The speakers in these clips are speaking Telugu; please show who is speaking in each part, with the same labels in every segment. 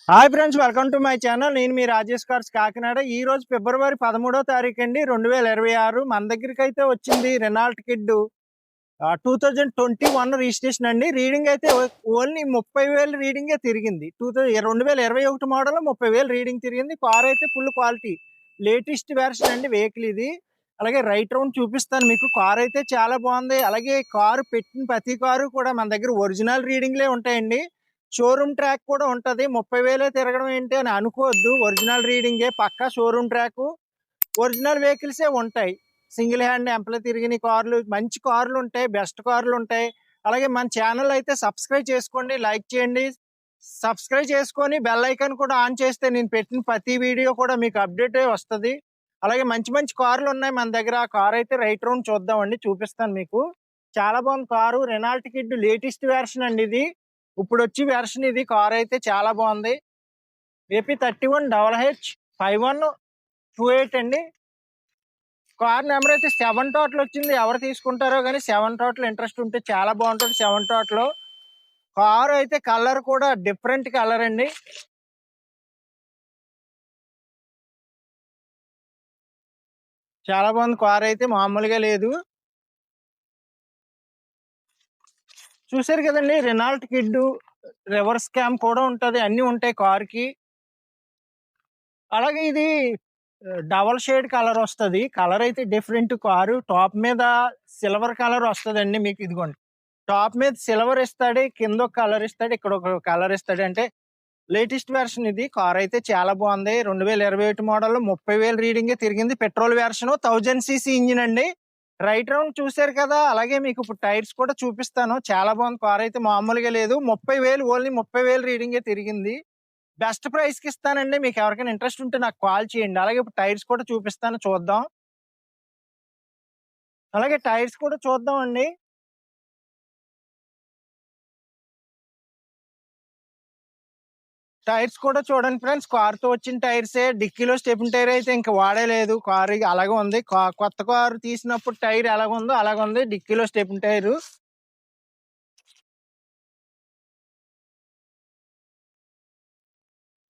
Speaker 1: Hi friends, welcome to my channel. నేను మీ రాజేష్ కార్స్ కాకినాడ. ఈ రోజు ఫిబ్రవరి 13వ తారీఖు అండి, 2026. మన దగ్గరికి అయితే వచ్చింది రెనాల్ట్ కిడ్ 2021 రిజిస్ట్రేషన్ అండి. రీడింగ్ అయితే ఓన్లీ 30,000 రీడింగే తిరిగింది. 2021 మోడల్ 30,000 రీడింగ్ తిరిగింది. కార్ అయితే ఫుల్ క్వాలిటీ లేటెస్ట్ వెర్షన్ అండి వెహికల్ ఇది. అలాగే రైట్ రౌండ్ చూపిస్తాను మీకు. కార్ అయితే చాలా బాగుంది. అలాగే కారు పెట్టిన ప్రతి కారు కూడా మన దగ్గర ఒరిజినల్ రీడింగ్లే ఉంటాయండి. షోరూమ్ ట్రాక్ కూడా ఉంటది. 30,000 తిరగడం ఏంటి అని అనుకోవద్దు. ఒరిజినల్ రీడింగే, పక్కా షోరూమ్ ట్రాక్, ఒరిజినల్ వెహికల్సే ఉంటాయి. సింగిల్ హ్యాండ్ ఎంప్ల తిరిగిన కార్లు, మంచి కార్లు ఉంటాయి, బెస్ట్ కార్లు ఉంటాయి. అలాగే మన ఛానల్ అయితే సబ్స్క్రైబ్ చేసుకోండి, లైక్ చేయండి. సబ్స్క్రైబ్ చేసుకొని బెల్ ఐకాన్ కూడా ఆన్ చేస్తే నేను పెట్టిన ప్రతి వీడియో కూడా మీకు అప్డేట్ వస్తుంది. అలాగే మంచి మంచి కార్లు ఉన్నాయి మన దగ్గర. ఆ కార్ అయితే రైట్ రౌండ్ చూద్దామండి, చూపిస్తాను మీకు. చాలా బాగుంది car. Renault kid latest version అండి ఇది. ఇప్పుడు వచ్చి వెర్షన్ ఇది. కార్ అయితే చాలా బాగుంది. AP31HH 5128 అండి. కార్ నెంబర్ అయితే 7 టోటల్ వచ్చింది. ఎవరు తీసుకుంటారో కానీ 7 టోటల్ ఇంట్రెస్ట్ ఉంటే చాలా బాగుంటుంది. 7 టోటల్ కార్ అయితే కలర్ కూడా డిఫరెంట్ కలర్ అండి. చాలా బాగుంది కార్ అయితే, మామూలుగా లేదు. చూసారు కదండి, రెనాల్ట్ కిడ్ రివర్స్ క్యామ్ కూడా ఉంటది, అన్ని ఉంటాయి కార్ కి. అలాగే ఇది డబల్ షేడ్ కలర్ వస్తుంది. కలర్ అయితే డిఫరెంట్. కారు టాప్ మీద సిల్వర్ కలర్ వస్తుందండి మీకు. ఇదిగోండి, టాప్ మీద సిల్వర్ ఇస్తాడు, కింద ఒక కలర్ ఇస్తాడు, ఇక్కడ ఒక కలర్ ఇస్తాడు. అంటే లేటెస్ట్ వెర్షన్ ఇది. కార్ అయితే చాలా బాగుంది. 2021 మోడల్ 30,000 రీడింగే తిరిగింది. పెట్రోల్ వెర్షన్ 1000cc ఇంజిన్ అండి. రైట్ రౌండ్ చూసారు కదా. అలాగే మీకు ఇప్పుడు టైర్స్ కూడా చూపిస్తాను. చాలా బాగుంది కార్ అయితే, మామూలుగా లేదు. 30,000, ఓన్లీ 30,000 రీడింగే తిరిగింది. బెస్ట్ ప్రైస్ కి ఇస్తానండి. మీకు ఎవరికైనా ఇంట్రెస్ట్ ఉంటే నాకు కాల్ చేయండి. అలాగే ఇప్పుడు టైర్స్ కూడా చూపిస్తాను, చూద్దాం. అలాగే టైర్స్ కూడా చూద్దాం అండి. టైర్స్ కూడా చూడండి ఫ్రెండ్స్. కార్ తో వచ్చిన టైర్సే. డిక్కీలో స్టెప్ని టైర్ అయితే ఇంకా వాడలేదు. కార్ అలాగే ఉంది. కొత్త కారు తీసినప్పుడు టైర్ ఎలాగుందో అలాగే ఉంది. డిక్కీలో stepney tyre.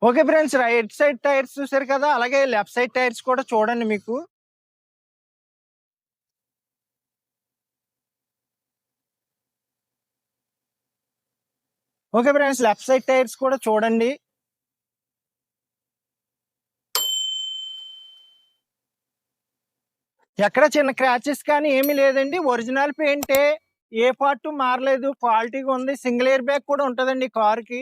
Speaker 1: Okay friends, right side tyres చూసారు కదా. అలాగే లెఫ్ట్ సైడ్ టైర్స్ కూడా చూడండి మీకు. Okay friends, left side tyres కూడా చూడండి. ఎక్కడ చిన్న క్రాచెస్ కానీ ఏమీ లేదండి. ఒరిజినల్ పెయింటే, ఏ పార్ట్ మారలేదు, క్వాలిటీగా ఉంది. సింగిల్ ఎయిర్ బ్యాగ్ కూడా ఉంటదండి కార్ కి.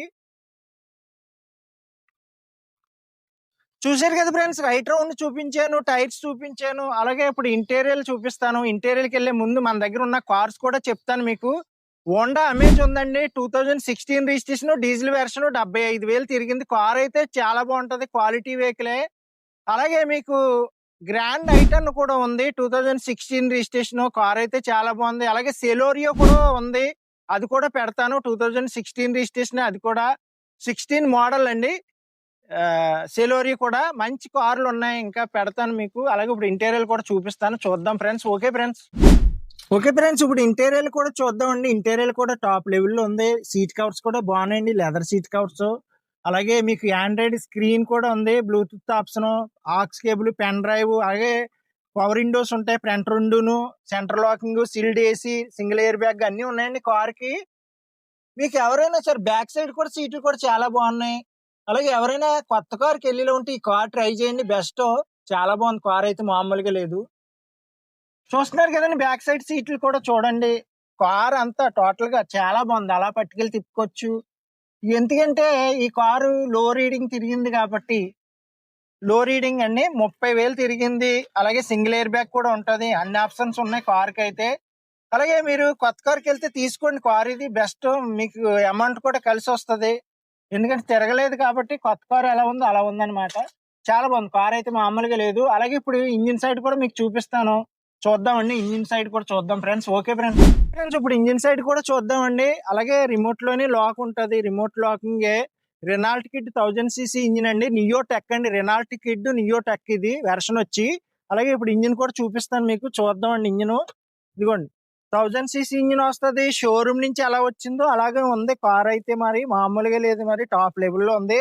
Speaker 1: చూసారు కదా ఫ్రెండ్స్, రైట్ రౌండ్ చూపించాను, టైర్స్ చూపించాను. అలాగే ఇప్పుడు ఇంటీరియర్ చూపిస్తాను. ఇంటీరియర్కి వెళ్ళే ముందు మన దగ్గర ఉన్న కార్స్ కూడా చెప్తాను మీకు. హోండా అమేజ్ ఉందండి. 2016 రిజిస్ట్రేషన్, డీజిల్ వెర్షన్, 75,000 తిరిగింది. కార్ అయితే చాలా బాగుంటది, క్వాలిటీ వెహికలే. అలాగే మీకు గ్రాండ్ ఐటన్ కూడా ఉంది. 2016 రిజిస్ట్రేషన్. కార్ అయితే చాలా బాగుంది. అలాగే సెలోరియో కూడా ఉంది, అది కూడా పెడతాను. 2016 రిజిస్ట్రేషన్, అది కూడా 16 మోడల్ అండి. సెలోరియో కూడా మంచి కార్లు ఉన్నాయి, ఇంకా పెడతాను మీకు. అలాగే ఇప్పుడు ఇంటీరియర్ కూడా చూపిస్తాను, చూద్దాం friends. Okay friends. Okay friends, ఇప్పుడు ఇంటీరియర్ కూడా చూద్దామండి. ఇంటీరియర్ కూడా టాప్ లెవెల్లో ఉంది. సీట్ కవర్స్ కూడా బాగున్నాయండి, లెదర్ సీట్ కవర్స్. అలాగే మీకు ఆండ్రాయిడ్ స్క్రీన్ కూడా ఉంది, Bluetooth option, aux cable, pen drive. అలాగే పవర్ విండోస్ ఉంటాయి ఫ్రంట్ రెండును, సెంటర్ లాకింగ్, సిల్డ్ ఏసీ, సింగిల్ ఎయిర్ బ్యాగ్ అన్ని ఉన్నాయండి కార్ కి. మీకు ఎవరైనా సరే బ్యాక్ సైడ్ కూడా సీట్లు కూడా చాలా బాగున్నాయి. అలాగే ఎవరైనా కొత్త కార్కి వెళ్ళిలో ఉంటే ఈ కార్ ట్రై చేయండి, బెస్ట్. చాలా బాగుంది కార్ అయితే, మామూలుగా లేదు. చూస్తున్నారు కదండి, బ్యాక్ సైడ్ సీట్లు కూడా చూడండి. కార్ అంతా టోటల్ గా చాలా బాగుంది. అలా పట్టుకెళ్ళి తిప్పుకోవచ్చు. ఎందుకంటే ఈ కారు లో రీడింగ్ తిరిగింది కాబట్టి. లో రీడింగ్ అండి, 30,000 తిరిగింది. అలాగే సింగిల్ ఎయిర్ బ్యాగ్ కూడా ఉంటది. అన్ని ఆప్షన్స్ ఉన్నాయి కార్ కి అయితే. అలాగే మీరు కొత్త కార్కి వెళ్తే తీసుకోండి, కార్ ఇది బెస్ట్. మీకు అమౌంట్ కూడా కలిసి వస్తుంది. ఎందుకంటే తిరగలేదు కాబట్టి కొత్త కారు ఎలా ఉందో అలా ఉందన్నమాట. చాలా బాగుంది కార్ అయితే, మామూలుగా లేదు. అలాగే ఇప్పుడు ఇంజిన్ సైడ్ కూడా మీకు చూపిస్తాను, చూద్దామండి. ఇంజిన్ సైడ్ కూడా చూద్దాం ఫ్రెండ్స్. Okay friends. ఫ్రెండ్స్, ఇప్పుడు ఇంజిన్ సైడ్ కూడా చూద్దామండి. అలాగే రిమోట్ లోనే లాక్ ఉంటది, remote locking. Renault kid 1000cc engine అండి. నియో టెక్ అండి. రెనాల్ట్ కిడ్ నియో టెక్ ఇది వెర్షన్ వచ్చి. అలాగే ఇప్పుడు ఇంజిన్ కూడా చూపిస్తాను మీకు, చూద్దామండి. ఇంజిన్ ఇదిగోండి, 1000cc ఇంజిన్ వస్తుంది. షోరూమ్ నుంచి ఎలా వచ్చిందో అలాగే ఉంది కార్ అయితే, మరి మామూలుగా లేదు, మరి టాప్ లెవెల్లో ఉంది.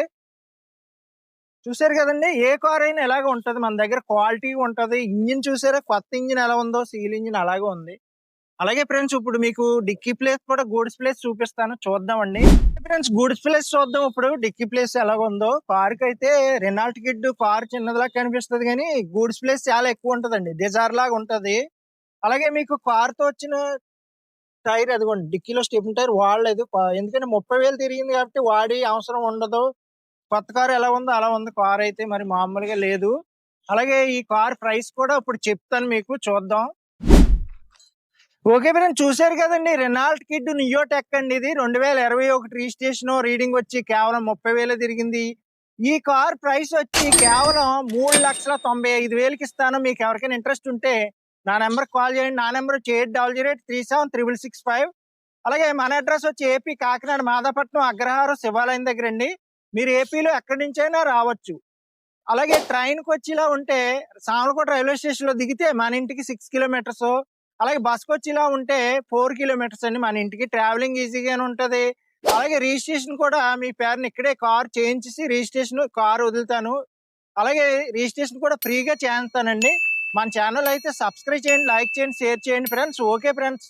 Speaker 1: చూసారు కదండి, ఏ కార్ అయినా ఎలాగ ఉంటది, మన దగ్గర క్వాలిటీ ఉంటది. ఇంజిన్ చూసారా, కొత్త ఇంజిన్ ఎలా ఉందో, సీల్ ఇంజిన్ అలాగే ఉంది. అలాగే ఫ్రెండ్స్, ఇప్పుడు మీకు డిక్కీ ప్లేస్ కూడా, గూడ్స్ ప్లేస్ చూపిస్తాను, చూద్దామండి. ఫ్రెండ్స్, గూడ్స్ ప్లేస్ చూద్దాం. ఇప్పుడు డిక్కీ ప్లేస్ ఎలాగ ఉందో. కార్ కి అయితే రెనాల్ట్ కిడ్ కార్ చిన్నదిలా కనిపిస్తుంది, కానీ గూడ్స్ ప్లేస్ చాలా ఎక్కువ ఉంటదండి, డిజైర్ లాగా ఉంటది. అలాగే మీకు కార్ తో వచ్చిన టైర్ అదిగోండి, డిక్కీలో స్టెప్ని టైర్ వాడలేదు. ఎందుకంటే 30,000 తిరిగింది కాబట్టి వాడి అవసరం ఉండదు. కొత్త కారు ఎలా ఉందో అలా ఉంది కార్ అయితే, మరి మామూలుగా లేదు. అలాగే ఈ కార్ ప్రైస్ కూడా ఇప్పుడు చెప్తాను మీకు, చూద్దాం. ఓకే ఫ్రెండ్స్, చూశారు కదండి, రెనాల్ట్ కిడ్ నియోటెక్ అండి. ఇది 2021 రిజిస్ట్రేషన్, రీడింగ్ వచ్చి కేవలం 30,000 తిరిగింది. ఈ కార్ ప్రైస్ వచ్చి కేవలం 3,95,000కి ఇస్తాను. మీకు ఎవరికైనా ఇంట్రెస్ట్ ఉంటే నా నెంబర్ కాల్ చేయండి. నా నెంబర్ వచ్చి 8008376665. అలాగే మన అడ్రస్ వచ్చి ఏపీ కాకినాడ మాదాపట్నం అగ్రహారం శివాలయం దగ్గర అండి. మీరు ఏపీలో ఎక్కడి నుంచైనా రావచ్చు. అలాగే ట్రైన్కి వచ్చేలా ఉంటే సామలకోట రైల్వే స్టేషన్ లో దిగితే మన ఇంటికి 6 కిలోమీటర్స్. అలాగే బస్కి వచ్చేలా ఉంటే 4 కిలోమీటర్స్ అండి మన ఇంటికి. ట్రావెలింగ్ ఈజీగానే ఉంటది. అలాగే రిజిస్ట్రేషన్ కూడా మీ పేరుని ఇక్కడే కార్ చేయించేసి రిజిస్ట్రేషన్ కార్ వదులుతాను. అలాగే రిజిస్ట్రేషన్ కూడా ఫ్రీగా చేస్తానండి. మన ఛానల్ అయితే సబ్స్క్రైబ్ చేయండి, లైక్ చేయండి, షేర్ చేయండి ఫ్రెండ్స్. Okay friends.